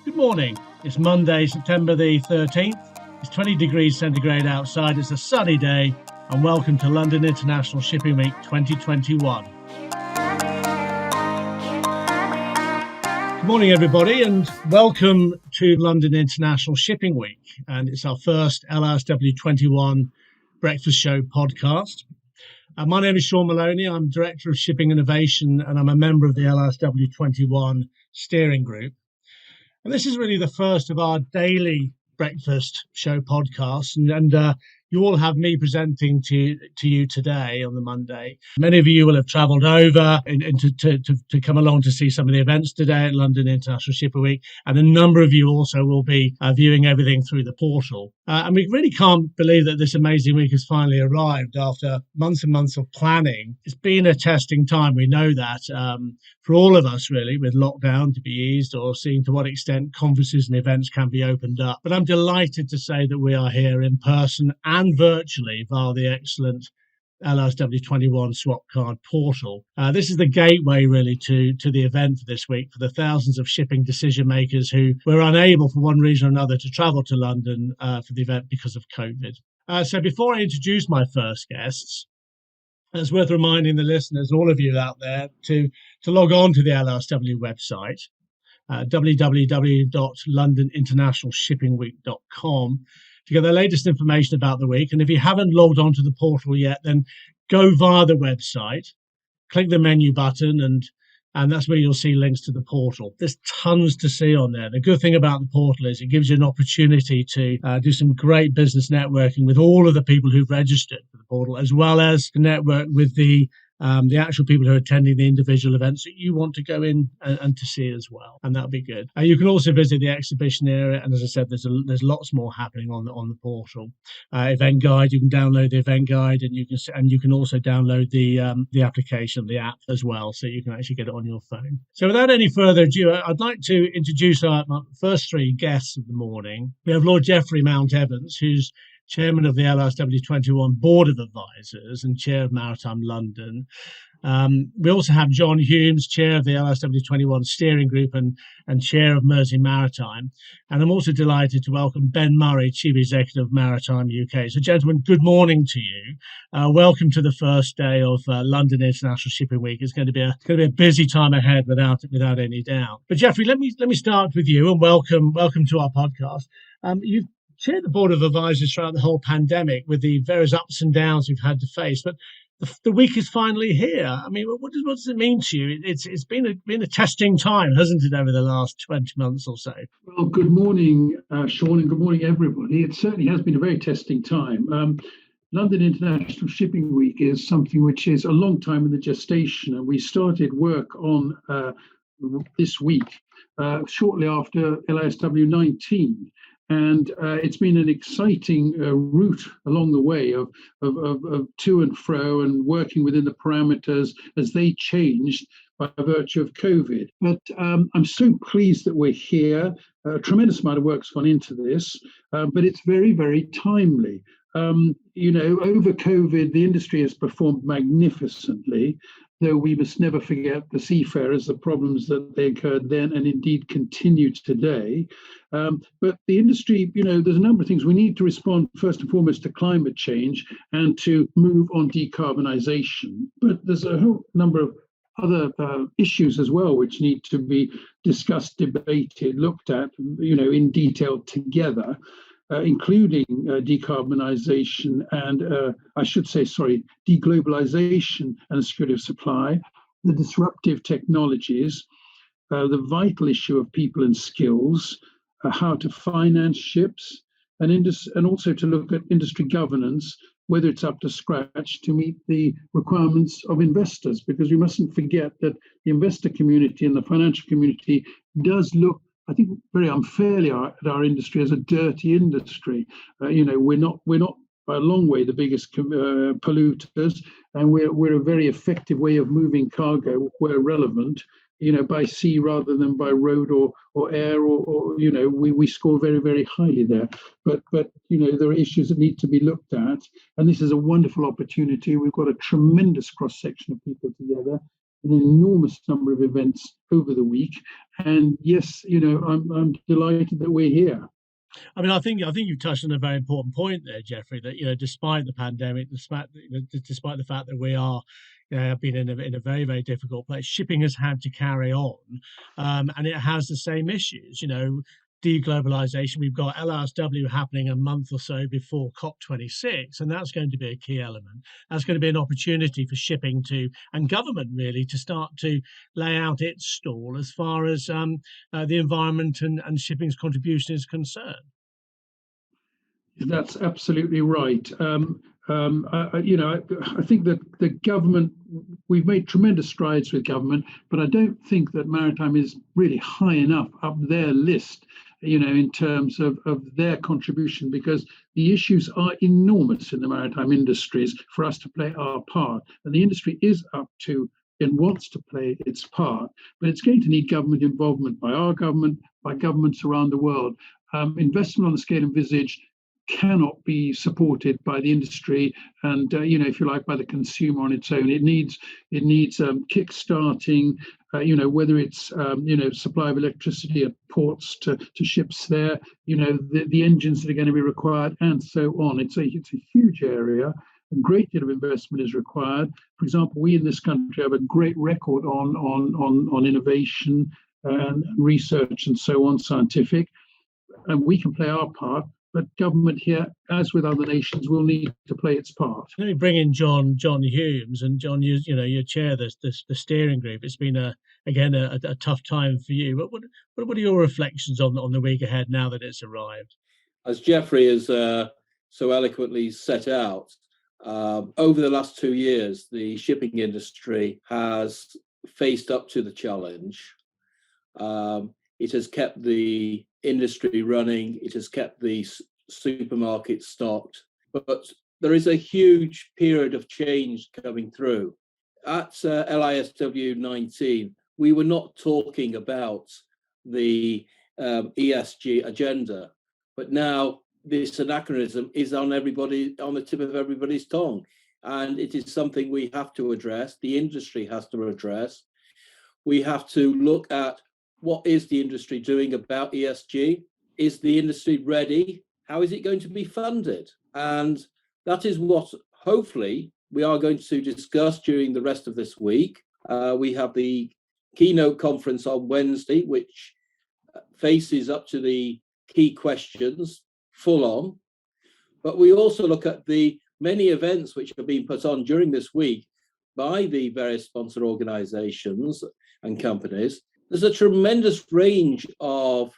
Good morning. It's Monday, September the 13th. It's 20 degrees centigrade outside. It's a sunny day, and welcome to London International Shipping Week 2021. Good morning, everybody, and welcome to London International Shipping Week. And it's our first LISW 21 Breakfast Show podcast. My name is Sean Maloney. I'm Director of Shipping Innovation, and I'm a member of the LISW 21 steering group. And this is really the first of our daily breakfast show podcasts. And you all have me presenting to you today on the Monday. Many of you will have travelled over to come along to see some of the events today at London International Shipping Week. And a number of you also will be viewing everything through the portal. And we really can't believe that this amazing week has finally arrived after months and months of planning. It's been a testing time. We know that for all of us, really, with lockdown to be eased or seeing to what extent conferences and events can be opened up. But I'm delighted to say that we are here in person and virtually via the excellent LISW 21 swap card portal. This is the gateway really to the event for this week for the thousands of shipping decision makers who were unable for one reason or another to travel to London for the event because of COVID. So before I introduce my first guests, it's worth reminding the listeners, all of you out there, to log on to the LISW website, www.londoninternationalshippingweek.com, to get the latest information about the week. And if you haven't logged on to the portal yet, then go via the website, click the menu button, and that's where you'll see links to the portal. There's tons to see on there. The good thing about the portal is it gives you an opportunity to do some great business networking with all of the people who've registered for the portal, as well as to network with the actual people who are attending the individual events that you want to go in and to see as well, and that'll be good. You can also visit the exhibition area, and as I said, there's lots more happening on the portal. Event guide, you can download the event guide, and you can also download the application, the app as well, so you can actually get it on your phone. So without any further ado, I'd like to introduce our first three guests of the morning. We have Lord Geoffrey Mount Evans, who's Chairman of the LISW 21 Board of Advisors and Chair of Maritime London. We also have John Humes, Chair of the LISW 21 Steering Group and Chair of Mersey Maritime. And I'm also delighted to welcome Ben Murray, Chief Executive of Maritime UK. So, gentlemen, good morning to you. Welcome to the first day of London International Shipping Week. It's going to be a busy time ahead, without any doubt. But Geoffrey, let me start with you, and welcome to our podcast. You've chaired the Board of Advisors throughout the whole pandemic with the various ups and downs we've had to face, but the week is finally here. I mean, what does it mean to you? It's been a testing time, hasn't it, over the last 20 months or so? Well, good morning, Sean, and good morning, everybody. It certainly has been a very testing time. London International Shipping Week is something which is a long time in the gestation, and we started work on this week shortly after LISW 19. And it's been an exciting route along the way of to and fro and working within the parameters as they changed by virtue of COVID. But I'm so pleased that we're here. A tremendous amount of work's gone into this, but it's very, very timely. Over COVID, the industry has performed magnificently, though we must never forget the seafarers, the problems that they incurred then and indeed continue today. But the industry, there's a number of things. We need to respond first and foremost to climate change and to move on decarbonisation. But there's a whole number of other issues as well which need to be discussed, debated, looked at, in detail together. Including decarbonisation and, deglobalisation and security of supply, the disruptive technologies, the vital issue of people and skills, how to finance ships, and also to look at industry governance, whether it's up to scratch to meet the requirements of investors, because we mustn't forget that the investor community and the financial community does look, I think, very unfairly at our industry as a dirty industry. We're not by a long way the biggest polluters, and we're a very effective way of moving cargo where relevant, by sea rather than by road or air, or we score very, very highly there. But there are issues that need to be looked at, and this is a wonderful opportunity. We've got a tremendous cross section of people together. an enormous number of events over the week. And yes, I'm delighted that we're here. I mean, I think you've touched on a very important point there, Jeffrey. That despite the pandemic, despite the fact that we are, been in a very very difficult place, shipping has had to carry on, and it has the same issues. Deglobalization. We've got LISW happening a month or so before COP26, and that's going to be a key element. That's going to be an opportunity for shipping and government really to start to lay out its stall as far as the environment and shipping's contribution is concerned. That's absolutely right. I think that the government, we've made tremendous strides with government, but I don't think that maritime is really high enough up their list, in terms of their contribution, because the issues are enormous in the maritime industries for us to play our part. And the industry is up to and wants to play its part, but it's going to need government involvement by our government, by governments around the world. Investment on the scale envisaged cannot be supported by the industry and if you like, by the consumer on its own. It needs kick-starting, whether it's supply of electricity at ports to ships there, the engines that are going to be required, and so on. It's a huge area. A great deal of investment is required. For example, we in this country have a great record on innovation and research and so on, scientific, and we can play our part. But government here, as with other nations, will need to play its part. Let me bring in John Humes, and John, you chair the steering group. It's been a tough time for you. What are your reflections on the week ahead now that it's arrived? As Jeffrey has so eloquently set out, over the last 2 years, the shipping industry has faced up to the challenge. It has kept the industry running. It has kept the supermarkets stocked. But there is a huge period of change coming through. At LISW 19, we were not talking about the ESG agenda, but now this anachronism is on the tip of everybody's tongue. And it is something we have to address. The industry has to address. We have to look at what is the industry doing about ESG? Is the industry ready? How is it going to be funded? And that is what hopefully we are going to discuss during the rest of this week. We have the keynote conference on Wednesday, which faces up to the key questions full on. But we also look at the many events which have been put on during this week by the various sponsor organizations and companies. There's a tremendous range of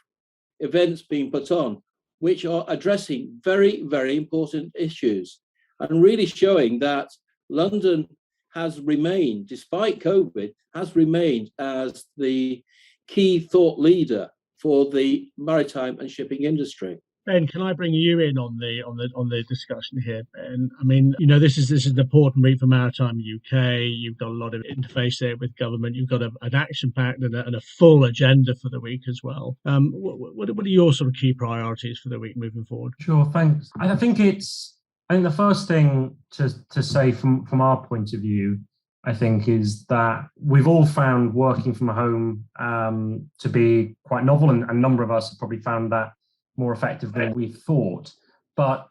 events being put on, which are addressing very, very important issues and really showing that London has remained, despite COVID, has remained as the key thought leader for the maritime and shipping industry. Ben, can I bring you in on the discussion here, Ben? I mean, this is an important week for Maritime UK. You've got a lot of interface there with government. You've got an action pack and a full agenda for the week as well. What are your sort of key priorities for the week moving forward? Sure, thanks. I think the first thing to say from our point of view, I think, is that we've all found working from home to be quite novel, and a number of us have probably found that more effective than we thought. But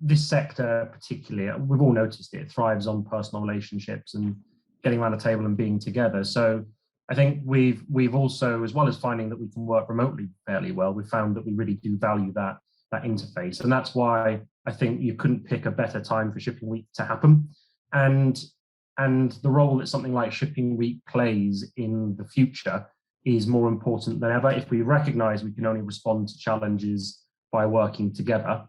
this sector particularly, we've all noticed it thrives on personal relationships and getting around a table and being together. So I think we've also, as well as finding that we can work remotely fairly well, we've found that we really do value that interface. And that's why I think you couldn't pick a better time for Shipping Week to happen. And the role that something like Shipping Week plays in the future is more important than ever. If we recognize we can only respond to challenges by working together,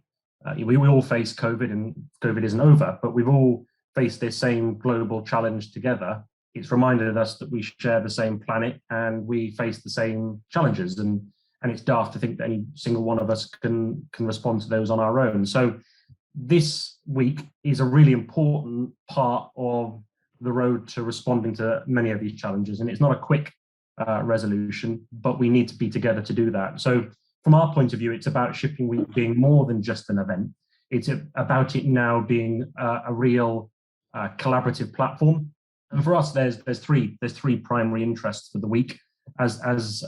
we all face COVID, and COVID isn't over, but we've all faced this same global challenge together. It's reminded us that we share the same planet and we face the same challenges, and it's daft to think that any single one of us can respond to those on our own. So this week is a really important part of the road to responding to many of these challenges, and it's not a quick resolution, but we need to be together to do that. So from our point of view, it's about Shipping Week being more than just an event. It's about it now being a real collaborative platform And for us, there's three primary interests for the week as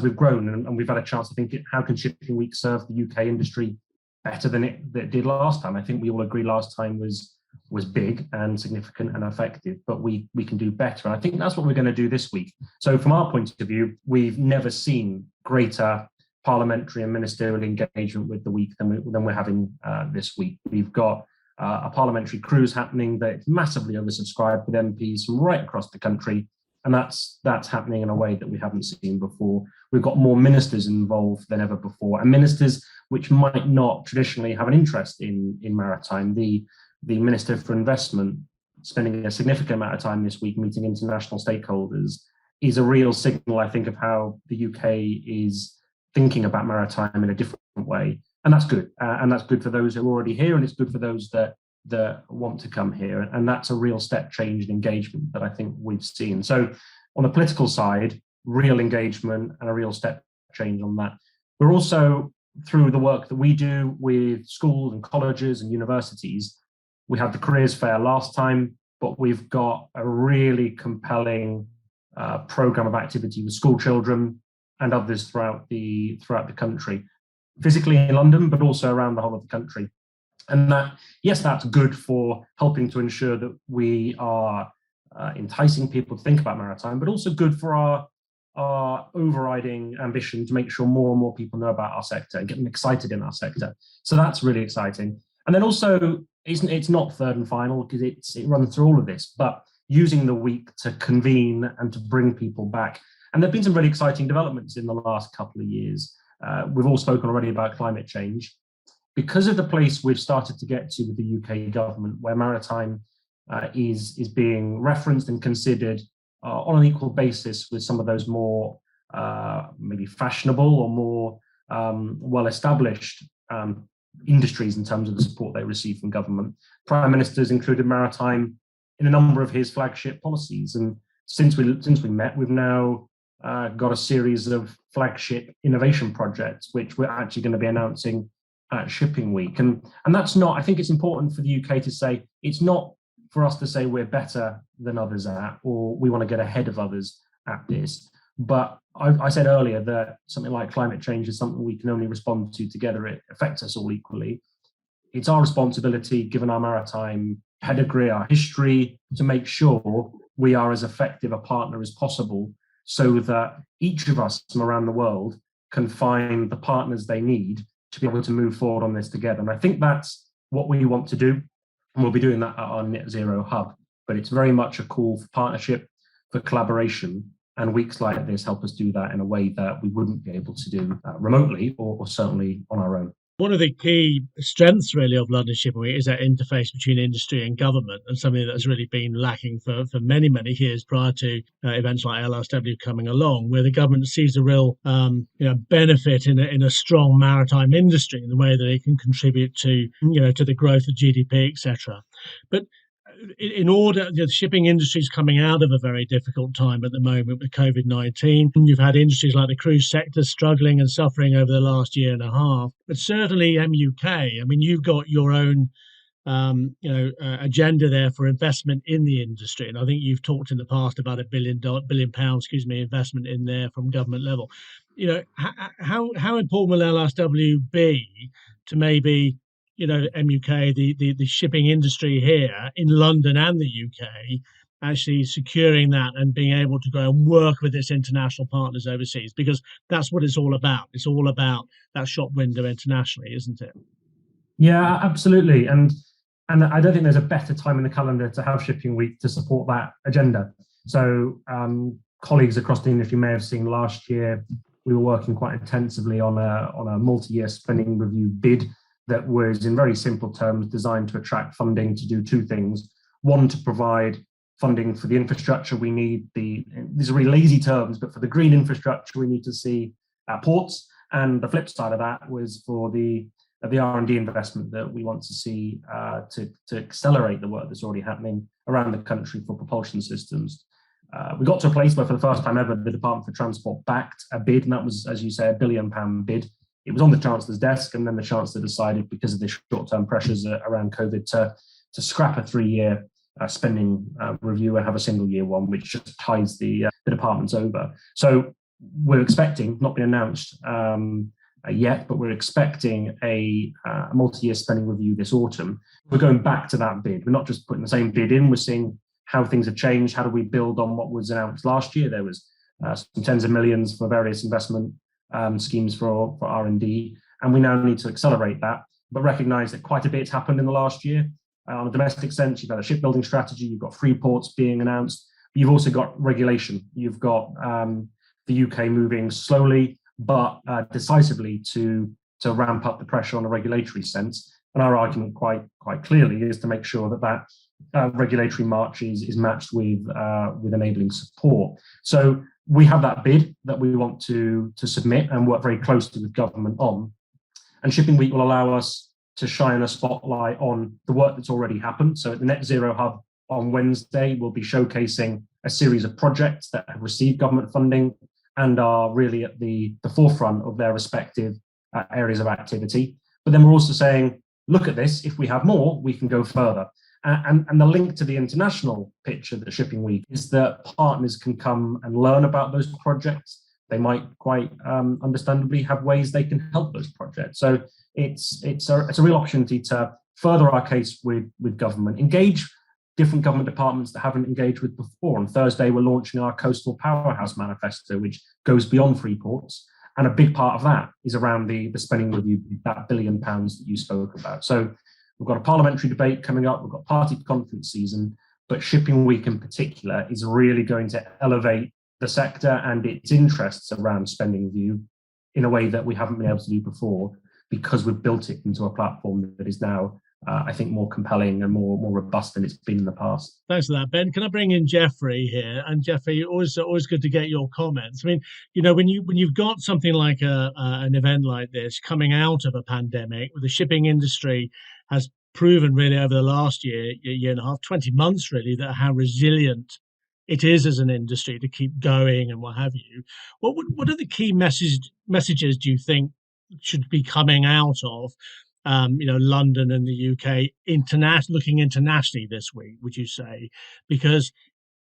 we've grown, and we've had a chance to think, how can Shipping Week serve the UK industry better than it did last time? I think we all agree last time was big and significant and effective, but we can do better. And I think that's what we're going to do this week. So from our point of view, we've never seen greater parliamentary and ministerial engagement with the week than we're having this week. We've got a parliamentary cruise happening that's massively oversubscribed with MPs from right across the country, and that's happening in a way that we haven't seen before. We've got more ministers involved than ever before, and ministers which might not traditionally have an interest in maritime. The Minister for Investment spending a significant amount of time this week meeting international stakeholders is a real signal, I think, of how the UK is thinking about maritime in a different way. And that's good. And that's good for those who are already here, and it's good for those that want to come here. And that's a real step change in engagement that I think we've seen. So on the political side, real engagement and a real step change on that. We're also, through the work that we do with schools and colleges and universities, we had the careers fair last time, but we've got a really compelling program of activity with school children and others throughout the country, physically in London, but also around the whole of the country. And that's good for helping to ensure that we are enticing people to think about maritime, but also good for our overriding ambition to make sure more and more people know about our sector and get them excited in our sector. So that's really exciting. And then also, it's not third and final because it runs through all of this, but using the week to convene and to bring people back. And there have been some really exciting developments in the last couple of years. We've all spoken already about climate change. Because of the place we've started to get to with the UK government, where maritime is being referenced and considered on an equal basis with some of those more maybe fashionable or more well-established industries in terms of the support they receive from government. Prime Minister's included maritime in a number of his flagship policies. And since we met, we've now got a series of flagship innovation projects, which we're actually going to be announcing at Shipping Week. And that's not, I think it's important for the UK to say, it's not for us to say we're better than others at, or we want to get ahead of others at this. But I said earlier that something like climate change is something we can only respond to together. It affects us all equally. It's our responsibility, given our maritime pedigree, our history, to make sure we are as effective a partner as possible so that each of us from around the world can find the partners they need to be able to move forward on this together. And I think that's what we want to do. And we'll be doing that at our Net Zero Hub. But it's very much a call for partnership, for collaboration. And weeks like this help us do that in a way that we wouldn't be able to do remotely or certainly on our own. One of the key strengths really of London Shipping Week is that interface between industry and government, and something that's really been lacking for many, many years prior to events like LISW coming along, where the government sees a real benefit in a strong maritime industry in the way that it can contribute to the growth of GDP, etc. But in order, the shipping industry is coming out of a very difficult time at the moment with COVID-19. You've had industries like the cruise sector struggling and suffering over the last year and a half. But certainly MUK, I mean, you've got your own agenda there for investment in the industry. And I think you've talked in the past about £1 billion investment in there from government level. How important will LISW be to maybe MUK, the shipping industry here in London and the UK, actually securing that and being able to go and work with its international partners overseas, because that's what it's all about. It's all about that shop window internationally, isn't it? Yeah, absolutely. And I don't think there's a better time in the calendar to have Shipping Week to support that agenda. So colleagues across the industry may have seen last year, we were working quite intensively on a multi-year spending review bid that was, in very simple terms, designed to attract funding to do two things. One, to provide funding for the infrastructure we need, these are really lazy terms, but for the green infrastructure we need to see at ports. And the flip side of that was for the R&D investment that we want to see to accelerate the work that's already happening around the country for propulsion systems. We got to a place where for the first time ever, the Department for Transport backed a bid, and that was, as you say, £1 billion bid. It was on the Chancellor's desk, and then the Chancellor decided, because of the short-term pressures around COVID, to scrap a 3-year spending review and have a single year one, which just ties the departments over. So we're expecting, not been announced yet, but we're expecting a multi-year spending review this autumn. We're going back to that bid. We're not just putting the same bid in, we're seeing how things have changed. How do we build on what was announced last year? There was some tens of millions for various investment schemes for R&D, and we now need to accelerate that, but recognise that quite a bit's happened in the last year. On a domestic sense, you've had a shipbuilding strategy, you've got free ports being announced, but you've also got regulation. You've got the UK moving slowly but decisively to ramp up the pressure on a regulatory sense. And our argument quite clearly is to make sure that regulatory march is matched with enabling support. So we have that bid that we want to submit and work very closely with government on. And Shipping Week will allow us to shine a spotlight on the work that's already happened. So at the Net Zero Hub on Wednesday, we'll be showcasing a series of projects that have received government funding and are really at the forefront of their respective areas of activity. But then we're also saying, look at this, if we have more, we can go further. And the link to the international picture that Shipping Week is that partners can come and learn about those projects. They might quite understandably have ways they can help those projects. So it's a real opportunity to further our case with government, engage different government departments that haven't engaged with before. On Thursday, we're launching our Coastal Powerhouse Manifesto, which goes beyond free ports. And a big part of that is around the spending review, that £1 billion that you spoke about. So we've got a parliamentary debate coming up, we've got party conference season, but Shipping Week in particular is really going to elevate the sector and its interests around spending review in a way that we haven't been able to do before, because we've built it into a platform that is now, I think, more compelling and more robust than it's been in the past. Thanks for that, Ben. Can I bring in Jeffrey here? And Jeffrey, always good to get your comments. I mean, when you've got something like an event like this coming out of a pandemic, where the shipping industry has proven really over the last year and a half, 20 months really, that how resilient it is as an industry to keep going and what have you. What are the key messages do you think should be coming out of London and the UK looking internationally this week, would you say? Because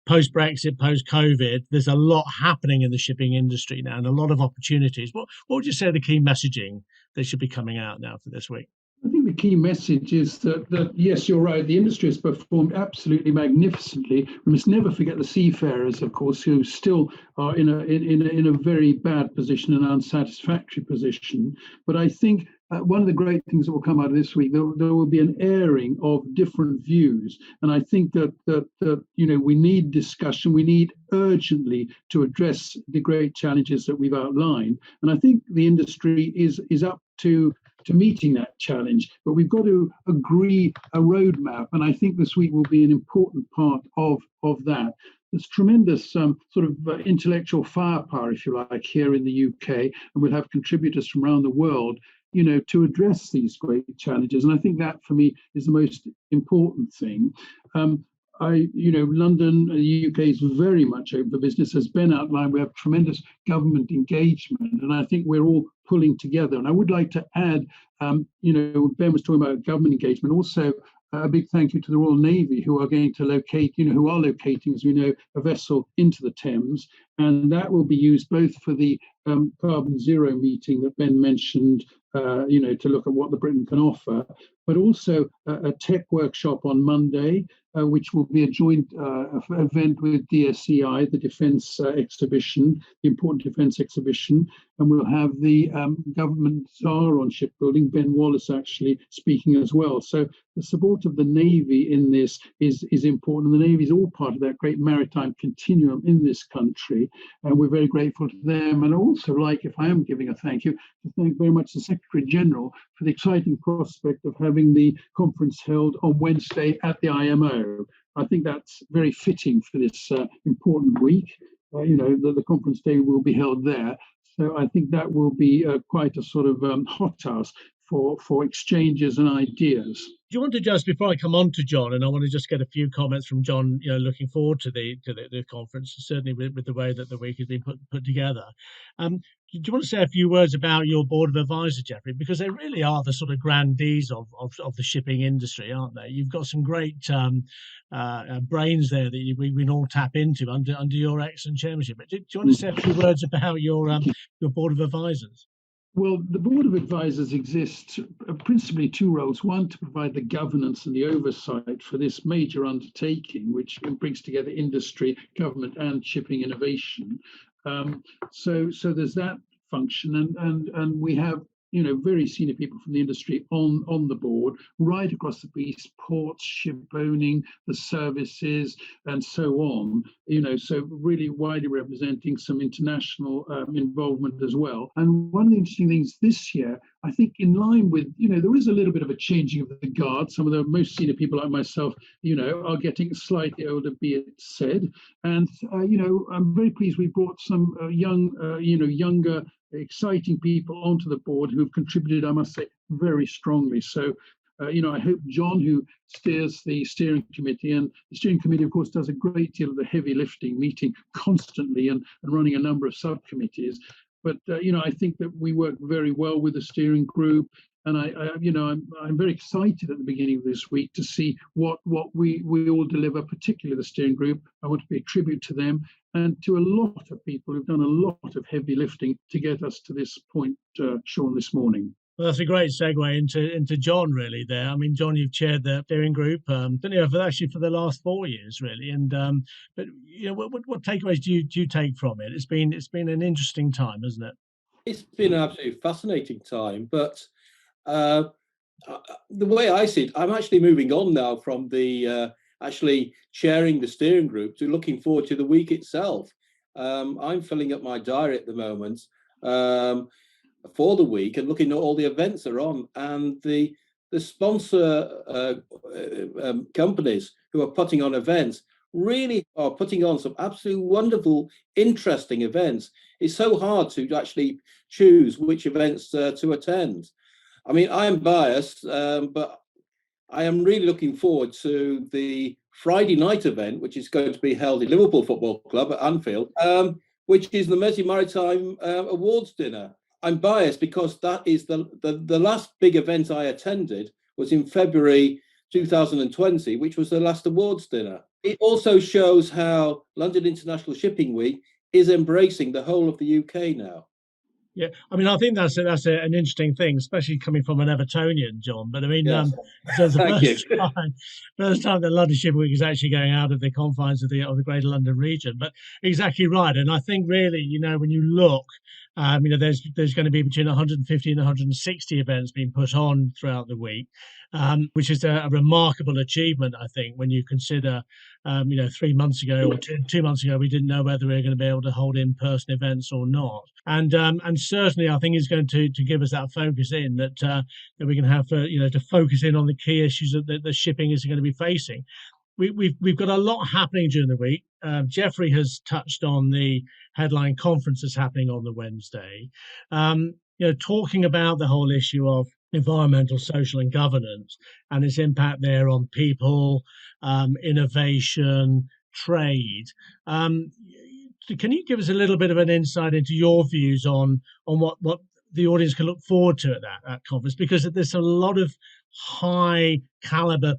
post-Brexit, post-COVID, there's a lot happening in the shipping industry now and a lot of opportunities. What would you say the key messaging that should be coming out now for this week? I think the key message is that yes, you're right, the industry has performed absolutely magnificently. We must never forget the seafarers, of course, who still are in a very bad position, an unsatisfactory position. But I think one of the great things that will come out of this week, there will be an airing of different views. And I think that we need discussion. We need urgently to address the great challenges that we've outlined. And I think the industry is up to meeting that challenge, but we've got to agree a roadmap, and I think this week will be an important part of that. There's tremendous sort of intellectual firepower, if you like, here in the UK, and we'll have contributors from around the world, to address these great challenges, and I think that for me is the most important thing. London, the UK is very much open for business. As Ben outlined, we have tremendous government engagement, and I think we're all pulling together. And I would like to add, Ben was talking about government engagement, also a big thank you to the Royal Navy, who are going to locating, as we know, a vessel into the Thames, and that will be used both for the carbon zero meeting that Ben mentioned, to look at what the Britain can offer, but also a tech workshop on Monday, which will be a joint event with DSEI, the Defence Exhibition, the important Defence Exhibition, and we'll have the government czar on shipbuilding, Ben Wallace, actually speaking as well. So the support of the Navy in this is important, and the Navy is all part of that great maritime continuum in this country, and we're very grateful to them. And also, like, if I am giving a thank you, to thank very much the Secretary General for the exciting prospect of having the conference held on Wednesday at the IMO. I think that's very fitting for this important week. The conference day will be held there. So I think that will be quite a sort of hot house for exchanges and ideas. Do you want to just, before I come on to John, and I want to just get a few comments from John, looking forward to the conference, certainly with the way that the week has been put together. Do you want to say a few words about your board of advisors, Jeffrey? Because they really are the sort of grandees of the shipping industry, aren't they? You've got some great brains there that we can all tap into under your excellent chairmanship. But do you want to say a few words about your board of advisors? Well, the Board of Advisors exists principally two roles. One, to provide the governance and the oversight for this major undertaking, which brings together industry, government, and shipping innovation. So there's that function, and we have very senior people from the industry on the board, right across the piece: ports, ship owning, the services, and so on. So really widely representing some international involvement as well. And one of the interesting things this year, I think, in line with there is a little bit of a changing of the guard. Some of the most senior people like myself, are getting slightly older, be it said. And I'm very pleased we brought some younger, exciting people onto the board who have contributed, I must say, very strongly. So, I hope John, who steers the steering committee, and the steering committee, of course, does a great deal of the heavy lifting, meeting constantly and running a number of subcommittees. But, I think that we work very well with the steering group. And I'm very excited at the beginning of this week to see what we all deliver, particularly the steering group. I want to pay tribute to them and to a lot of people who've done a lot of heavy lifting to get us to this point, Sean, this morning. Well, that's a great segue into John, really. There, I mean, John, you've chaired the steering group, for the last 4 years, really. And but what takeaways do you take from it? It's been an interesting time, hasn't it? It's been an absolutely fascinating time, but the way I see it, I'm actually moving on now from the actually chairing the steering group to looking forward to the week itself. I'm filling up my diary at the moment for the week and looking at all the events that are on, and the sponsor companies who are putting on events really are putting on some absolutely wonderful, interesting events. It's so hard to actually choose which events to attend. I mean, I am biased, but I am really looking forward to the Friday night event, which is going to be held in Liverpool Football Club at Anfield, which is the Maritime Awards dinner. I'm biased because that is the last big event I attended was in February 2020, which was the last awards dinner. It also shows how London International Shipping Week is embracing the whole of the UK now. Yeah, I mean, I think that's an interesting thing, especially coming from an Evertonian, John. But I mean, Yes. so it's the first time that London Shipping Week is actually going out of the confines of the Greater London region. But exactly right, and I think really, when you look, there's going to be between 150 and 160 events being put on throughout the week, which is a remarkable achievement, I think, when you consider, 3 months ago or 2 months ago, we didn't know whether we were going to be able to hold in-person events or not. And certainly, I think it's going to give us that focus in that we can have, to focus in on the key issues that the shipping is going to be facing. We've got a lot happening during the week. Jeffrey has touched on the headline conferences happening on the Wednesday, talking about the whole issue of environmental, social, and governance and its impact there on people, innovation, trade. Can you give us a little bit of an insight into your views on what the audience can look forward to at that conference? Because there's a lot of high caliber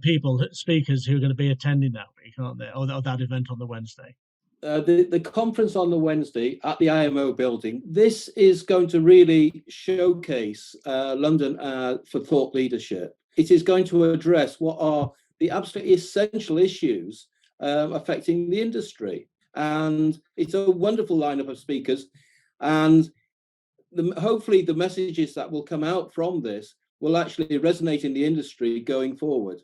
speakers who are going to be attending that week, aren't there, or that event on the Wednesday? The conference on the Wednesday at the IMO building, this is going to really showcase London for thought leadership. It is going to address what are the absolutely essential issues affecting the industry. And it's a wonderful lineup of speakers. And hopefully the messages that will come out from this will actually resonate in the industry going forward.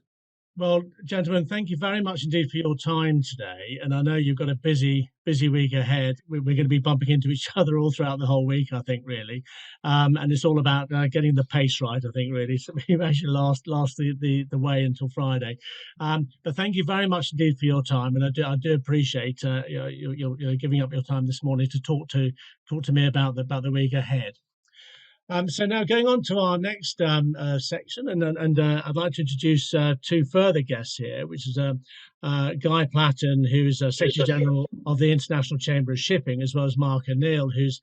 Well, gentlemen, thank you very much indeed for your time today. And I know you've got a busy week ahead. We're going to be bumping into each other all throughout the whole week, I think, really. And it's all about getting the pace right, I think, really. So we've actually last the way until Friday. But thank you very much indeed for your time. And I do appreciate you're giving up your time this morning to talk to me about the week ahead. So now going on to our next section, and I'd like to introduce two further guests here, which is Guy Platten, who's Secretary General of the International Chamber of Shipping, as well as Mark O'Neill, who's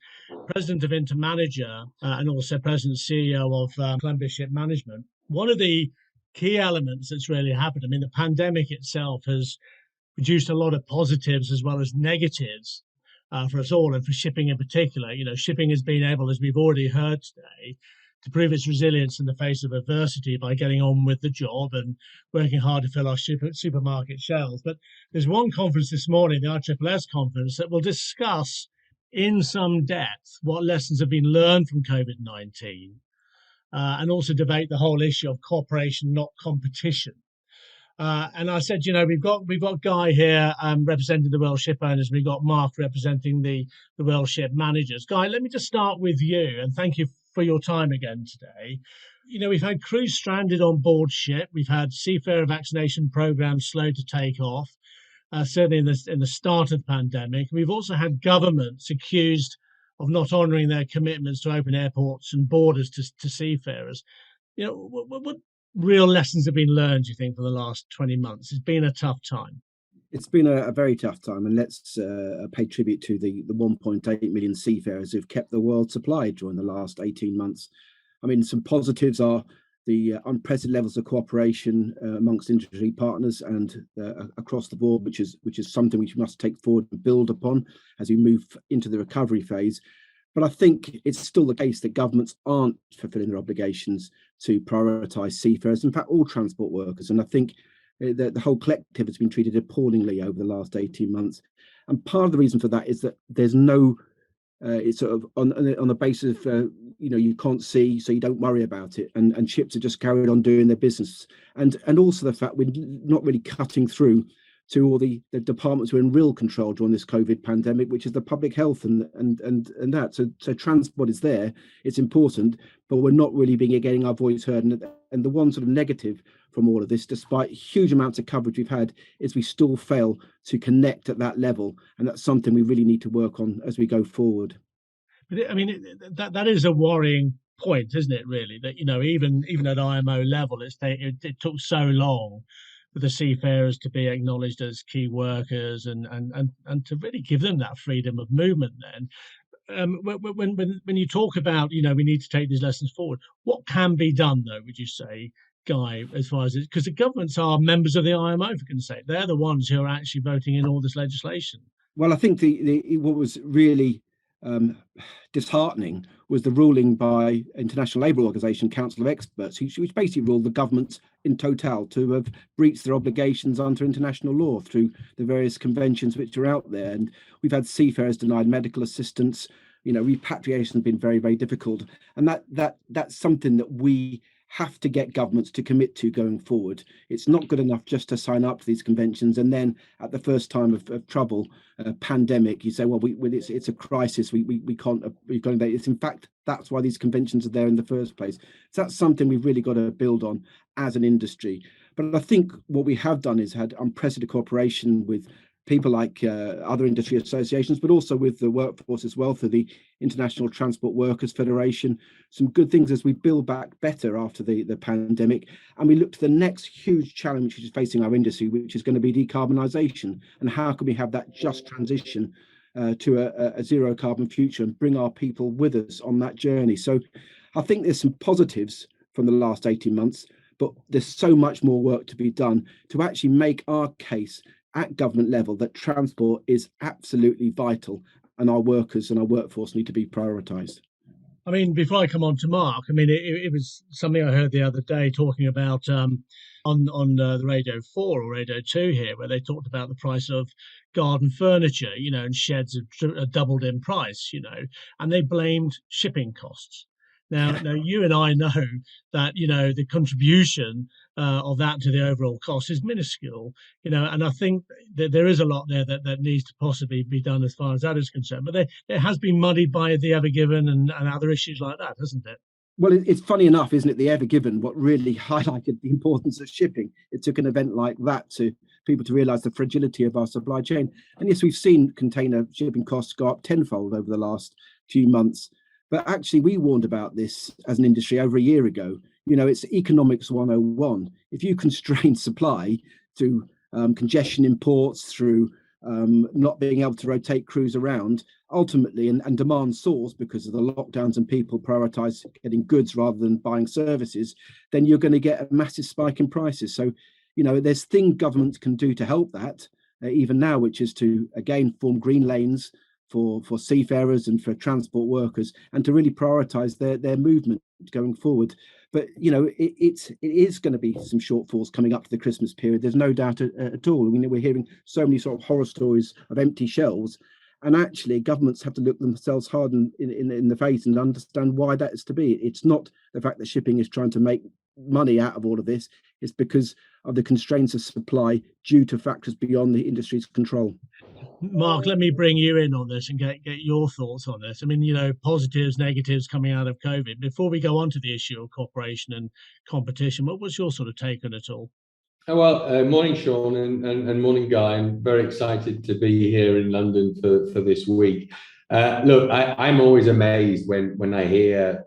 President of Intermanager and also President and CEO of Columbia Ship Management. One of the key elements that's really happened, I mean, the pandemic itself has produced a lot of positives as well as negatives for us all, and for shipping in particular. You know, shipping has been able, as we've already heard today, to prove its resilience in the face of adversity by getting on with the job and working hard to fill our supermarket shelves. But there's one conference this morning, the ISSS conference, that will discuss in some depth what lessons have been learned from COVID-19 and also debate the whole issue of cooperation, not competition. And I said, you know, we've got Guy here representing the World Ship Owners. We've got Mark representing the World Ship Managers. Guy, let me just start with you, and thank you for your time again today. You know, we've had crews stranded on board ship. We've had seafarer vaccination programs slow to take off, certainly in the start of the pandemic. We've also had governments accused of not honouring their commitments to open airports and borders to seafarers. You know, what real lessons have been learned, do you think, for the last 20 months? It's been a tough time. It's been a very tough time, and let's pay tribute to the 1.8 million seafarers who've kept the world supplied during the last 18 months. I mean, some positives are the unprecedented levels of cooperation amongst industry partners and across the board, which is something which we must take forward and build upon as we move into the recovery phase. But I think it's still the case that governments aren't fulfilling their obligations to prioritise seafarers, in fact, all transport workers. And I think the whole collective has been treated appallingly over the last 18 months. And part of the reason for that is that there's no, it's sort of on the basis of, you know, you can't see, so you don't worry about it. And ships are just carried on doing their business. And also the fact we're not really cutting through to all the departments who are in real control during this COVID pandemic, which is the public health and that. So transport is there, it's important, but we're not really getting our voice heard. And the one sort of negative from all of this, despite huge amounts of coverage we've had, is we still fail to connect at that level. And that's something we really need to work on as we go forward. But I mean, that is a worrying point, isn't it, really? That, you know, even at IMO level, it took so long for the seafarers to be acknowledged as key workers and to really give them that freedom of movement. Then when you talk about, you know, we need to take these lessons forward, what can be done, though, would you say, Guy, as far as it, because the governments are members of the IMO, for goodness sake, they're the ones who are actually voting in all this legislation? Well, I think what was really disheartening was the ruling by International Labour Organization Council of Experts, which basically ruled the governments in total to have breached their obligations under international law through the various conventions which are out there. And we've had seafarers denied medical assistance. You know, repatriation has been very, very difficult. And that's something that we have to get governments to commit to going forward. It's not good enough just to sign up to these conventions and then at the first time of trouble, pandemic, you say, well, it's a crisis. We can't. It's in fact that's why these conventions are there in the first place. So that's something we've really got to build on as an industry. But I think what we have done is had unprecedented cooperation with people like other industry associations, but also with the workforce as well, through the International Transport Workers Federation. Some good things as we build back better after the pandemic. And we look to the next huge challenge which is facing our industry, which is going to be decarbonisation. And how can we have that just transition to a zero carbon future and bring our people with us on that journey? So I think there's some positives from the last 18 months, but there's so much more work to be done to actually make our case at government level that transport is absolutely vital and our workers and our workforce need to be prioritised. I mean, before I come on to Mark, I mean, it was something I heard the other day talking about on the Radio 4 or Radio 2 here, where they talked about the price of garden furniture, you know, and sheds have doubled in price, you know, and they blamed shipping costs. Now, you and I know that, you know, the contribution of that to the overall cost is minuscule, you know, and I think that there is a lot there that needs to possibly be done as far as that is concerned. But it has been muddied by the Ever Given and other issues like that, hasn't it? Well, it's funny enough, isn't it? The Ever Given, what really highlighted the importance of shipping. It took an event like that to people to realise the fragility of our supply chain. And yes, we've seen container shipping costs go up tenfold over the last few months. But actually, we warned about this as an industry over a year ago. It's economics 101. If you constrain supply through congestion in ports, through not being able to rotate crews around, ultimately, and demand soars because of the lockdowns and people prioritize getting goods rather than buying services, then you're going to get a massive spike in prices. So, there's things governments can do to help that, even now, which is to, again, form green lanes for seafarers and for transport workers, and to really prioritize their movement going forward. But it is going to be some shortfalls coming up to the Christmas period. There's no doubt at all. We're hearing so many sort of horror stories of empty shelves, and actually governments have to look themselves hard in the face and understand why that is to be. It's not the fact that shipping is trying to make money out of all of this. It's because of the constraints of supply due to factors beyond the industry's control. Mark, let me bring you in on this and get your thoughts on this. I mean, positives, negatives coming out of COVID. Before we go on to the issue of cooperation and competition, what was your sort of take on it all? Well, morning, Sean, and morning, Guy. I'm very excited to be here in London for this week. Look, I'm always amazed when I hear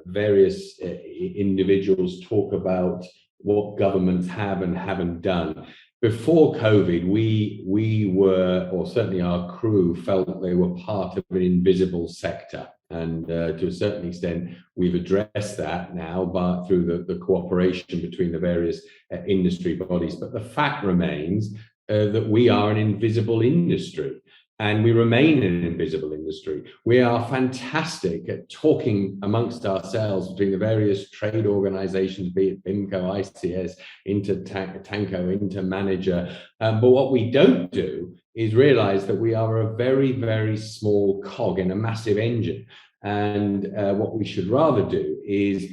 various individuals talk about what governments have and haven't done. Before COVID, we were, or certainly our crew felt that they were part of an invisible sector. And to a certain extent, we've addressed that now through the cooperation between the various industry bodies. But the fact remains that we are an invisible industry. And we remain an invisible industry. We are fantastic at talking amongst ourselves between the various trade organizations, be it BIMCO, ICS, Tanco, Intermanager. But what we don't do is realize that we are a very, very small cog in a massive engine. And what we should rather do is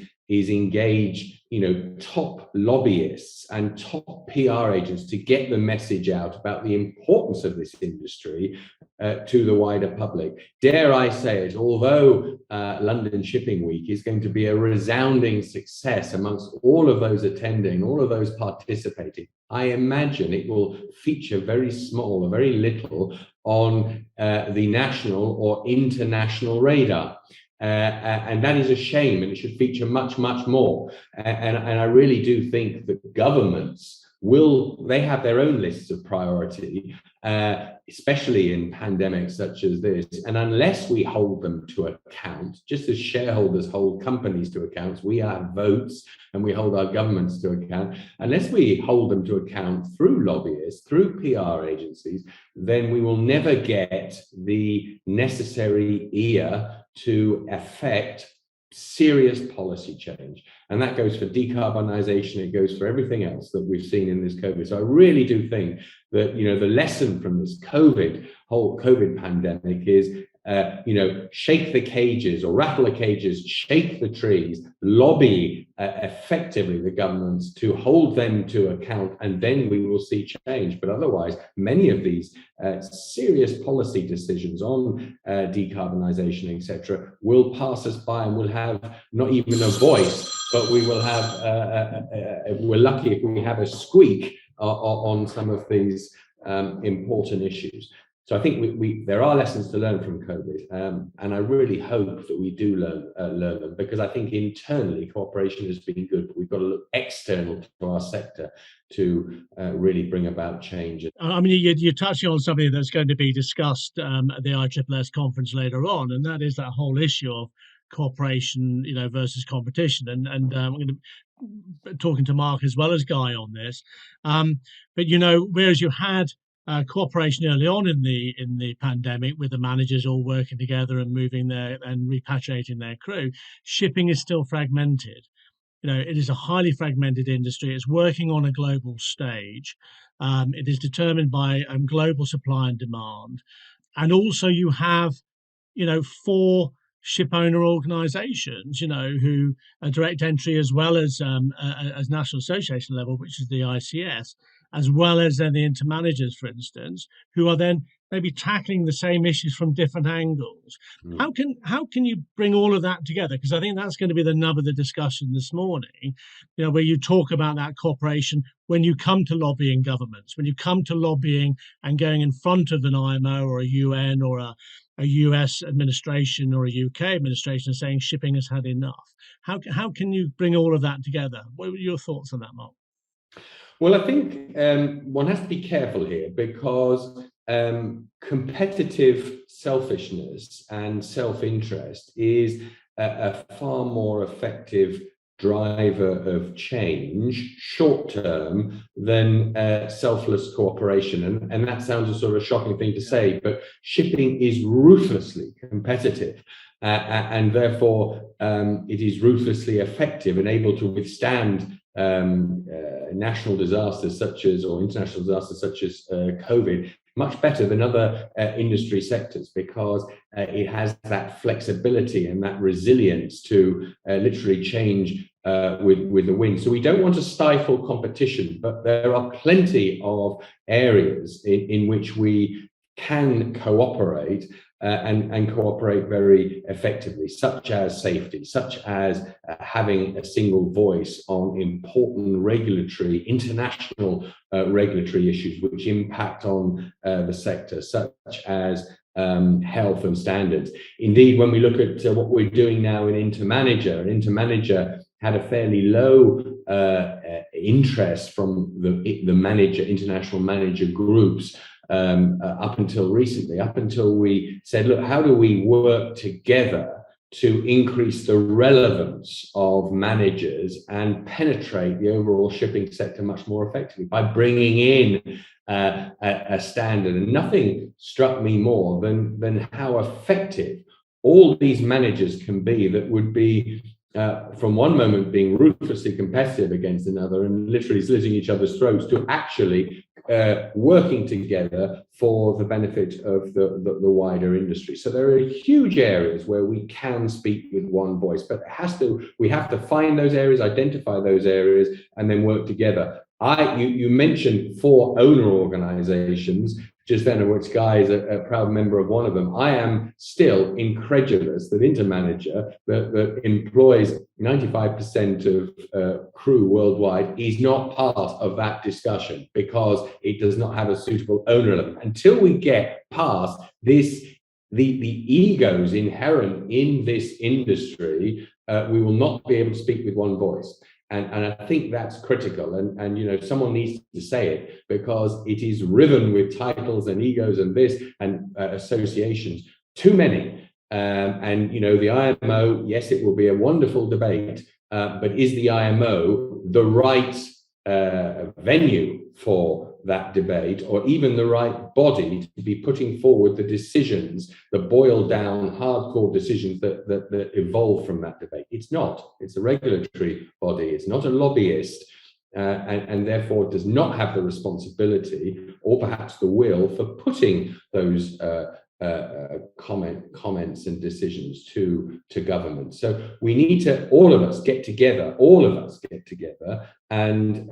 engage top lobbyists and top PR agents to get the message out about the importance of this industry to the wider public. Dare I say it, although London Shipping Week is going to be a resounding success amongst all of those attending, all of those participating, I imagine it will feature very small, very little on the national or international radar. And that is a shame, and it should feature much, much more. And I really do think that governments they have their own lists of priority, especially in pandemics such as this. And unless we hold them to account, just as shareholders hold companies to account, we have votes and we hold our governments to account. Unless we hold them to account through lobbyists, through PR agencies, then we will never get the necessary ear to affect serious policy change. And that goes for decarbonisation, it goes for everything else that we've seen in this COVID. So I really do think that, the lesson from this whole COVID pandemic is, shake the cages or rattle the cages, shake the trees, lobby effectively the governments to hold them to account, and then we will see change. But otherwise, many of these serious policy decisions on decarbonisation, etc., will pass us by, and we'll have not even a voice, but we will have, we're lucky if we have a squeak on some of these important issues. So I think there are lessons to learn from COVID, and I really hope that we do learn them, because I think internally cooperation has been good, but we've got to look external to our sector to really bring about change. I mean, you're touching on something that's going to be discussed at the ISSS conference later on, and that is that whole issue of cooperation, versus competition. And I'm going to be talking to Mark as well as Guy on this. But whereas you had cooperation early on in the pandemic, with the managers all working together and moving and repatriating their crew, shipping is still fragmented. It is a highly fragmented industry. It's working on a global stage. It is determined by global supply and demand. And also you have, 4 ship owner organizations, who are direct entry, as well as national association level, which is the ICS, as well as then the intermanagers, for instance, who are then maybe tackling the same issues from different angles. How can you bring all of that together? Because I think that's going to be the nub of the discussion this morning, where you talk about that cooperation when you come to lobbying governments, when you come to lobbying and going in front of an IMO or a UN or a US administration or a UK administration saying shipping has had enough. How can you bring all of that together? What were your thoughts on that, Mark? Well, I think one has to be careful here, because competitive selfishness and self-interest is a far more effective driver of change short term than selfless cooperation. And that sounds a sort of shocking thing to say, but shipping is ruthlessly competitive. And therefore, it is ruthlessly effective and able to withstand national disasters such as, or international disasters such as COVID, much better than other industry sectors, because it has that flexibility and that resilience to literally change with the wind. So we don't want to stifle competition, but there are plenty of areas in which we can cooperate and cooperate very effectively, such as safety, such as having a single voice on important regulatory, international regulatory issues which impact on the sector, such as health and standards. Indeed, when we look at what we're doing now in Intermanager had a fairly low interest from the international manager groups up until recently, up until we said, look, how do we work together to increase the relevance of managers and penetrate the overall shipping sector much more effectively by bringing in a standard? And nothing struck me more than how effective all these managers can be that would be from one moment being ruthlessly competitive against another and literally slitting each other's throats, to actually working together for the benefit of the wider industry. So there are huge areas where we can speak with one voice, but we have to find those areas, identify those areas, and then work together. You mentioned 4 owner organizations just then, of which Guy is a proud member of one of them. I am still incredulous that Intermanager, that employs 95% of crew worldwide, is not part of that discussion, because it does not have a suitable owner element. Until we get past this, the egos inherent in this industry, we will not be able to speak with one voice. And I think that's critical. And you know, someone needs to say it, because it is riven with titles and egos and this and associations, too many. And you know, the IMO, yes, it will be a wonderful debate, but is the IMO the right venue for that debate, or even the right body to be putting forward the decisions, the boiled down hardcore decisions that evolve from that debate? It's not. It's a regulatory body. It's not a lobbyist, and therefore does not have the responsibility or perhaps the will for putting those comments and decisions to government. So we need to, all of us get together and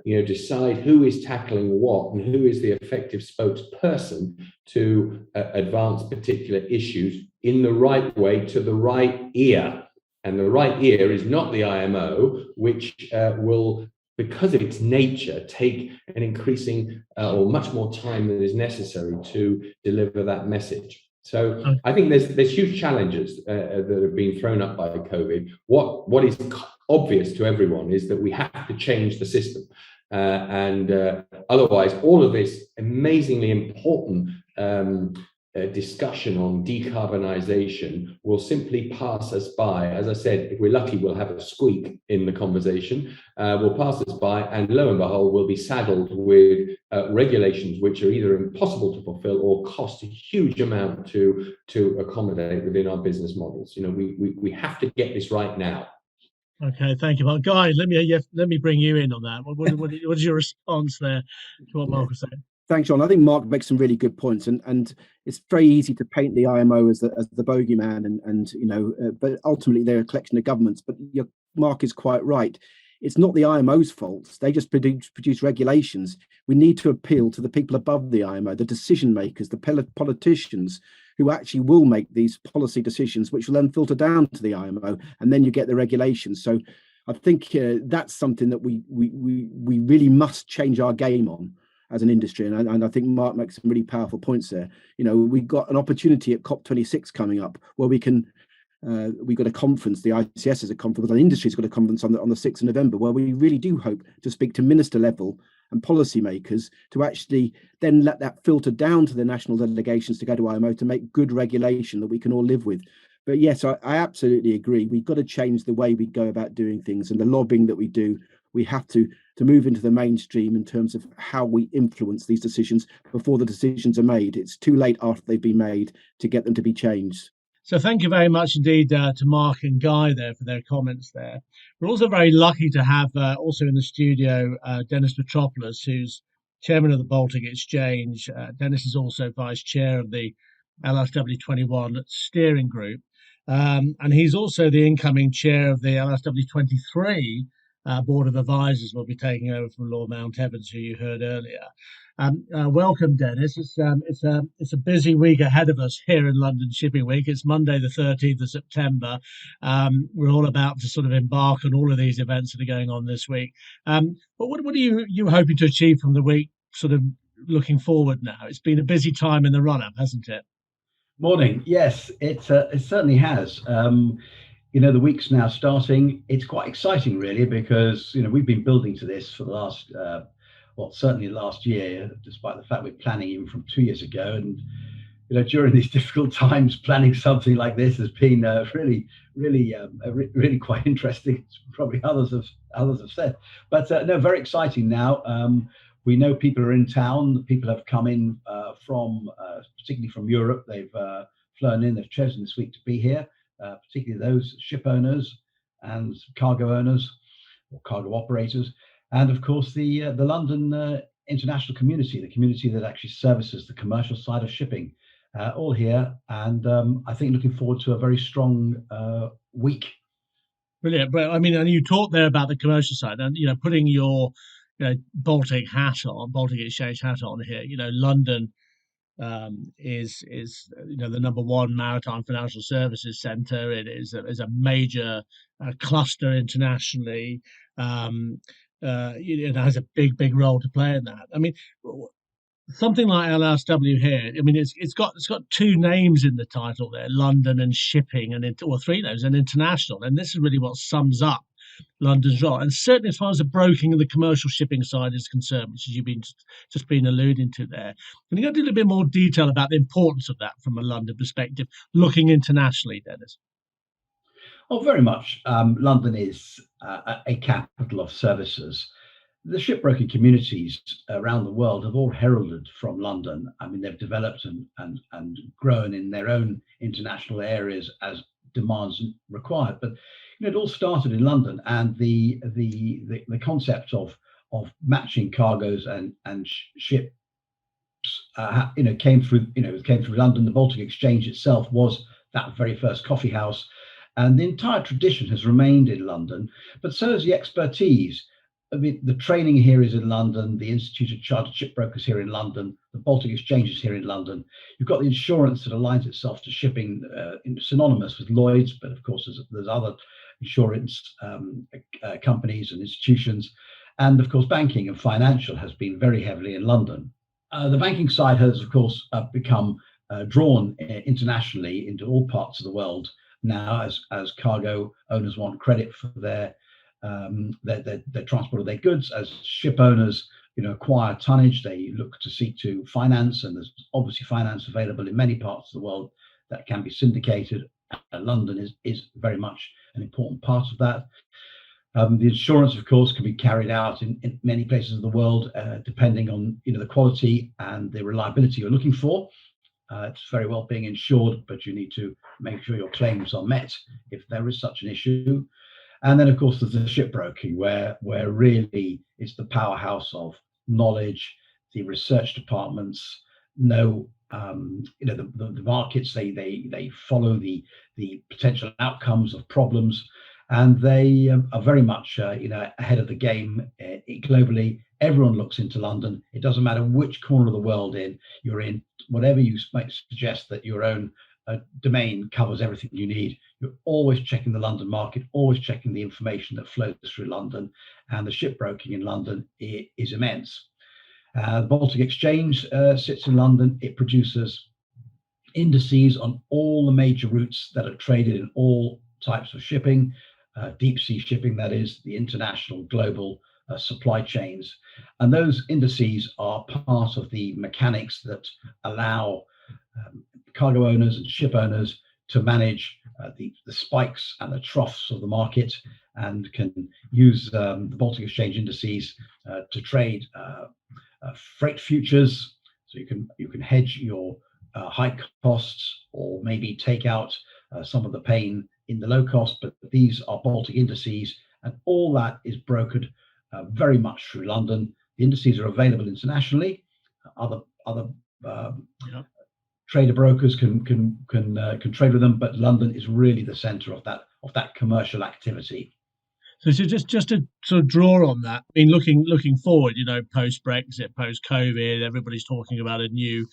you know, decide who is tackling what and who is the effective spokesperson to advance particular issues in the right way to the right ear. And the right ear is not the IMO, which will, because of its nature, take an increasing or much more time than is necessary to deliver that message. So I think there's huge challenges that have been thrown up by COVID. What is obvious to everyone is that we have to change the system. Otherwise, all of this amazingly important discussion on decarbonisation will simply pass us by. As I said, if we're lucky, we'll have a squeak in the conversation, will pass us by, and lo and behold, we'll be saddled with regulations which are either impossible to fulfill or cost a huge amount to accommodate within our business models. You know, we have to get this right now. Okay, thank you, Mark. Guy, let me bring you in on that. What is your response there to what Mark was saying? Thanks, John. I think Mark makes some really good points, and it's very easy to paint the IMO as the bogeyman, and you know, but ultimately they're a collection of governments. But Mark is quite right. It's not the IMO's fault. They just produce regulations. We need to appeal to the people above the IMO, the decision makers, the politicians who actually will make these policy decisions, which will then filter down to the IMO, and then you get the regulations. So I think that's something that we really must change our game on. as an industry. And I think Mark makes some really powerful points there. You know, we've got an opportunity at COP26 coming up where we can, we've got a conference, the ICS is a conference, the industry's got a conference on the 6th of November, where we really do hope to speak to minister level and policymakers to actually then let that filter down to the national delegations to go to IMO to make good regulation that we can all live with. But yes, I absolutely agree. We've got to change the way we go about doing things, and the lobbying that we do. We have to move into the mainstream in terms of how we influence these decisions before the decisions are made. It's too late after they've been made to get them to be changed. So thank you very much indeed to Mark and Guy there for their comments there. We're also very lucky to have also in the studio Dennis Metropolis, who's chairman of the Baltic Exchange. Dennis is also vice chair of the LSW 21 steering group. And he's also the incoming chair of the LSW 23 Board of Advisors. Will be taking over from Lord Mount Evans, who you heard earlier. Welcome, Dennis. It's a busy week ahead of us here in London Shipping Week. It's Monday, the 13th of September. We're all about to sort of embark on all of these events that are going on this week. But what are you hoping to achieve from the week, sort of looking forward now? It's been a busy time in the run-up, hasn't it? Morning. Yes, it certainly has. You know, the week's now starting. It's quite exciting, really, because, you know, we've been building to this for the last, certainly last year, despite the fact we're planning even from 2 years ago. And, you know, during these difficult times, planning something like this has been really quite interesting. Probably others have said, but no, very exciting now. We know people are in town. People have come in from, particularly from Europe. They've flown in. They've chosen this week to be here, particularly those ship owners and cargo owners or cargo operators, and of course the London international community, the community that actually services the commercial side of shipping, all here. And I think looking forward to a very strong week. Brilliant. But I mean, and you talked there about the commercial side, and you know, putting your Baltic Exchange hat on here. You know, London is the number one maritime financial services centre. It is a major cluster internationally. It has a big role to play in that. I mean, something like LSW here. I mean, it's got two names in the title there: London and shipping, or three names, and international. And this is really what sums up London's role, and certainly as far as the broking and the commercial shipping side is concerned, which you've just been alluding to there. Can you go into a little bit more detail about the importance of that from a London perspective, looking internationally, Dennis? Oh, very much. London is a capital of services. The shipbroking communities around the world have all heralded from London. I mean, they've developed and grown in their own international areas as demands required. But you know, it all started in London, and the concept of matching cargoes and ships, came through London. The Baltic Exchange itself was that very first coffee house, and the entire tradition has remained in London. But so has the expertise. I mean, the training here is in London, the Institute of Chartered Shipbrokers here in London, the Baltic Exchange is here in London. You've got the insurance that aligns itself to shipping, synonymous with Lloyd's, but of course there's other insurance companies and institutions. And of course, banking and financial has been very heavily in London. The banking side has, of course, become drawn internationally into all parts of the world now, as cargo owners want credit for their transport of their goods. As ship owners, acquire tonnage, they look to seek to finance, and there's obviously finance available in many parts of the world that can be syndicated. London is very much an important part of that. The insurance, of course, can be carried out in many places of the world, depending on the quality and the reliability you're looking for. It's very well being insured, but you need to make sure your claims are met if there is such an issue. And then, of course, there's the shipbroking, where really it's the powerhouse of knowledge. The research departments know, the markets. They follow the potential outcomes of problems, and they are very much ahead of the game globally. Everyone looks into London. It doesn't matter which corner of the world you're in, whatever you might suggest that your own domain covers everything you need. You're always checking the London market, always checking the information that flows through London, and the shipbroking in London is immense. The Baltic Exchange sits in London. It produces indices on all the major routes that are traded in all types of shipping, deep sea shipping, that is, the international global supply chains. And those indices are part of the mechanics that allow cargo owners and ship owners to manage the spikes and the troughs of the market, and can use the Baltic Exchange indices to trade freight futures. So you can hedge your high costs, or maybe take out some of the pain in the low cost. But these are Baltic indices, and all that is brokered very much through London. The indices are available internationally. Other trader brokers can trade with them, but London is really the centre of that commercial activity. So just to sort of draw on that, I mean, looking forward, post Brexit, post COVID, everybody's talking about a new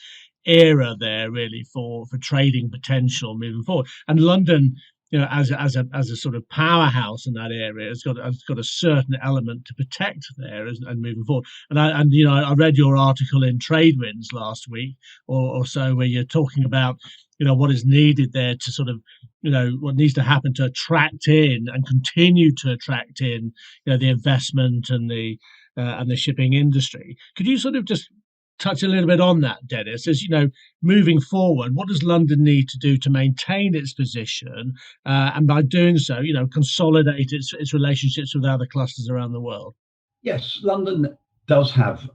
era there, really, for trading potential moving forward. And London, as a sort of powerhouse in that area, has got a certain element to protect there and moving forward. And I read your article in Tradewinds last week or so, where you're talking about what is needed there to sort of what needs to happen to attract in and continue to attract in the investment and the shipping industry. Could you sort of just touch a little bit on that, Dennis? As moving forward, what does London need to do to maintain its position, and by doing so, consolidate its relationships with other clusters around the world? Yes, London does have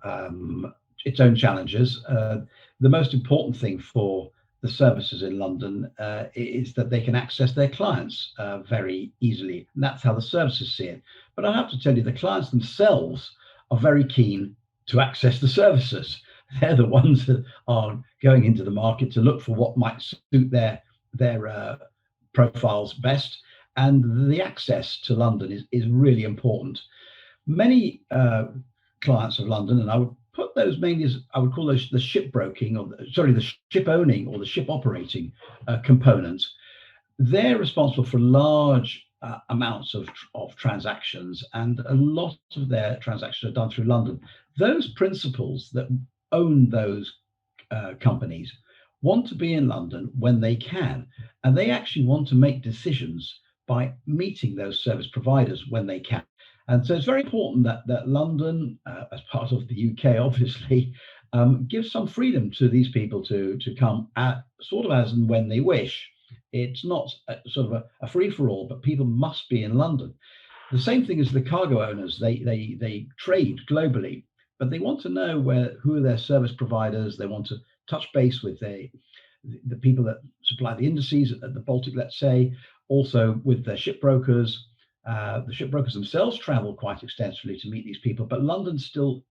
its own challenges. The most important thing for the services in London is that they can access their clients very easily, and that's how the services see it. But I have to tell you, the clients themselves are very keen to access the services. They're the ones that are going into the market to look for what might suit their profiles best, and the access to London is really important. Many clients of London, and I would put those mainly as, I would call those the shipbroking, or the ship owning or the ship operating components. They're responsible for large amounts of transactions, and a lot of their transactions are done through London. Those principals that own those companies want to be in London when they can, and they actually want to make decisions by meeting those service providers when they can. And so it's very important that London, as part of the UK, obviously, gives some freedom to these people to come at sort of as and when they wish. It's not sort of a free-for-all, but people must be in London. The same thing as the cargo owners. They trade globally, but they want to know who are their service providers. They want to touch base with the people that supply the indices at the Baltic, let's say, also with their shipbrokers. The shipbrokers themselves travel quite extensively to meet these people, but London still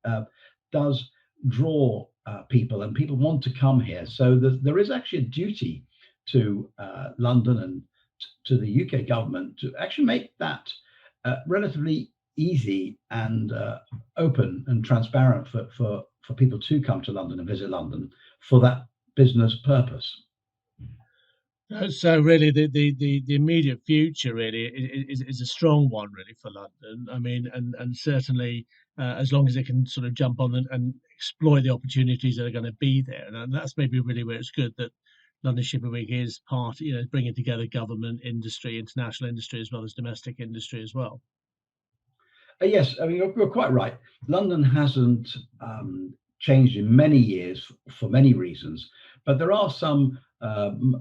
does draw people, and people want to come here. So there is actually a duty to London and to the UK government to actually make that relatively easy and open and transparent for people to come to London and visit London for that business purpose. So really, the immediate future really is a strong one really for London. I mean, and certainly as long as it can sort of jump on and exploit the opportunities that are going to be there, and that's maybe really where it's good that London Shipping Week is part, bringing together government, industry, international industry, as well as domestic industry as well. Yes, I mean, you're quite right. London hasn't changed in many years for many reasons, but there are some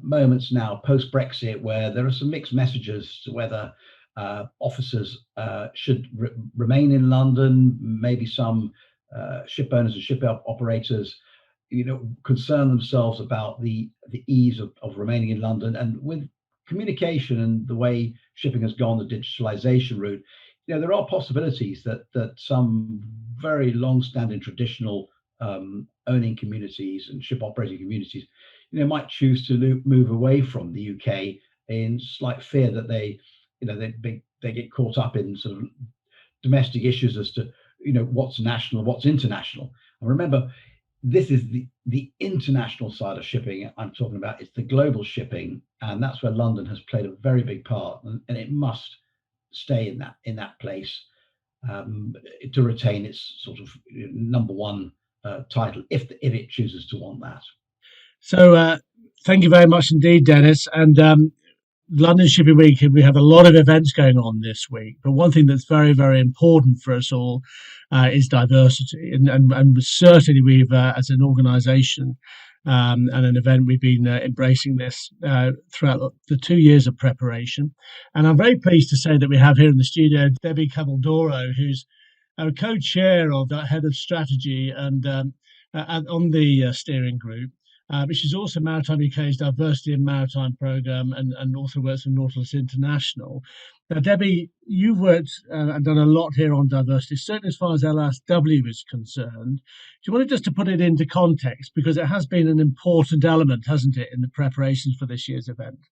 moments now post-Brexit where there are some mixed messages to whether officers should remain in London. Maybe some ship owners and ship operators concern themselves about the ease of remaining in London. And with communication and the way shipping has gone, the digitalization route, there are possibilities that some very long-standing traditional owning communities and ship operating communities might choose to move away from the UK in slight fear that they get caught up in sort of domestic issues as to what's national, what's international. And remember, this is the international side of shipping I'm talking about. It's the global shipping, and that's where London has played a very big part, and it must stay in that place to retain its sort of number one title if it chooses to want that. So thank you very much indeed, Dennis. And London Shipping Week, we have a lot of events going on this week, but one thing that's very, very important for us all is diversity. And certainly we've, as an organisation and an event, we've been embracing this throughout the 2 years of preparation. And I'm very pleased to say that we have here in the studio Debbie Cabaldoro, who's our co-chair of the head of strategy and on the steering group. But she's also Maritime UK's Diversity in Maritime programme and also works for Nautilus International. Now, Debbie, you've worked and done a lot here on diversity, certainly as far as LISW is concerned. Do you want just to put it into context? Because it has been an important element, hasn't it, in the preparations for this year's event?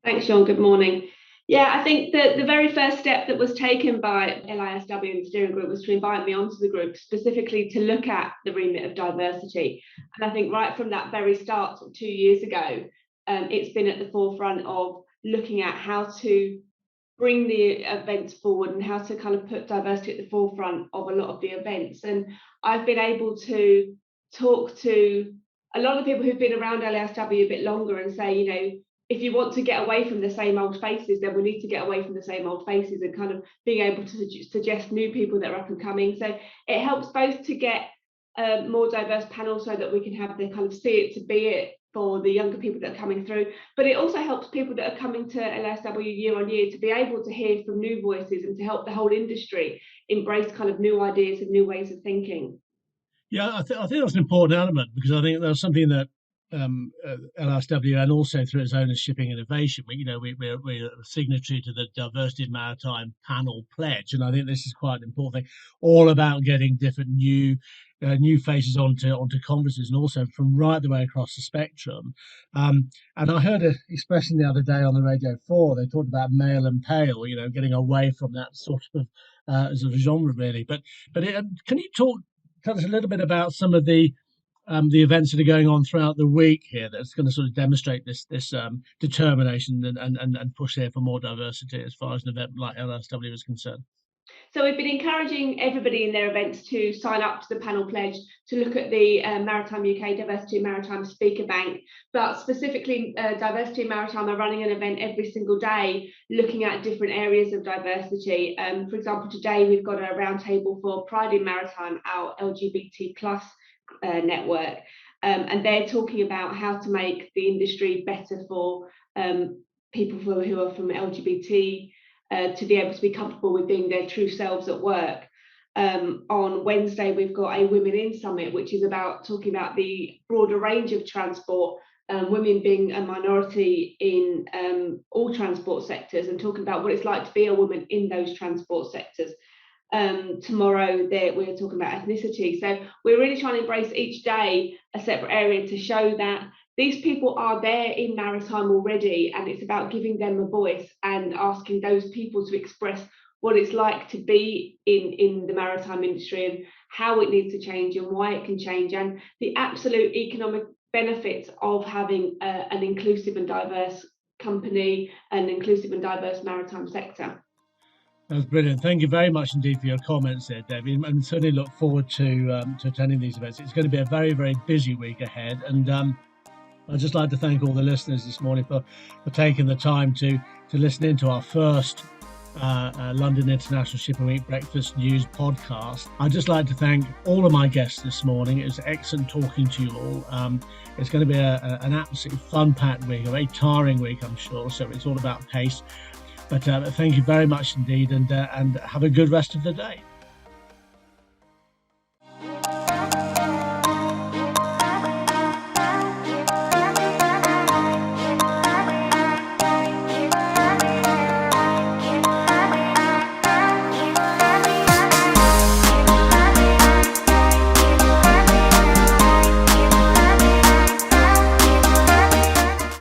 Thanks, Sean. Good morning. Yeah, I think that the very first step that was taken by LISW and the steering group was to invite me onto the group specifically to look at the remit of diversity. And I think right from that very start 2 years ago, it's been at the forefront of looking at how to bring the events forward and how to kind of put diversity at the forefront of a lot of the events. And I've been able to talk to a lot of people who've been around LISW a bit longer and say, you know, if you want to get away from the same old faces, then we need to get away from the same old faces and kind of being able to suggest new people that are up and coming. So it helps both to get a more diverse panel so that we can have the kind of see it to be it for the younger people that are coming through. But it also helps people that are coming to LISW year on year to be able to hear from new voices and to help the whole industry embrace kind of new ideas and new ways of thinking. Yeah, I think that's an important element, because I think that's something that LISW and also through its own Shipping Innovation, we're a signatory to the Diversity in Maritime Panel Pledge, and I think this is quite an important thing, all about getting different new faces onto conferences, and also from right the way across the spectrum. And I heard an expression the other day on the Radio 4. They talked about male and pale, getting away from that sort of genre, really. But can you tell us a little bit about some of the events that are going on throughout the week here that's going to sort of demonstrate this determination and push here for more diversity as far as an event like LISW is concerned? So we've been encouraging everybody in their events to sign up to the panel pledge, to look at the Maritime UK Diversity Maritime Speaker Bank, but specifically Diversity Maritime are running an event every single day looking at different areas of diversity. For example, today we've got a roundtable for Pride in Maritime, our LGBT+ network, and they're talking about how to make the industry better for people who are from LGBT to be able to be comfortable with being their true selves at work. On Wednesday, we've got a Women in Summit, which is about talking about the broader range of transport, women being a minority in all transport sectors, and talking about what it's like to be a woman in those transport sectors. Tomorrow we're talking about ethnicity. So we're really trying to embrace each day a separate area to show that these people are there in maritime already, and it's about giving them a voice and asking those people to express what it's like to be in the maritime industry and how it needs to change and why it can change, and the absolute economic benefits of having an inclusive and diverse company, an inclusive and diverse maritime sector. That's brilliant. Thank you very much indeed for your comments there, Debbie, and certainly look forward to attending these events. It's going to be a very, very busy week ahead, and I'd just like to thank all the listeners this morning for taking the time to listen in to our first London International Shipping Week Breakfast News podcast. I'd just like to thank all of my guests this morning. It was excellent talking to you all. It's going to be an absolutely fun-packed week, a very tiring week, I'm sure, so it's all about pace. But thank you very much indeed, and have a good rest of the day.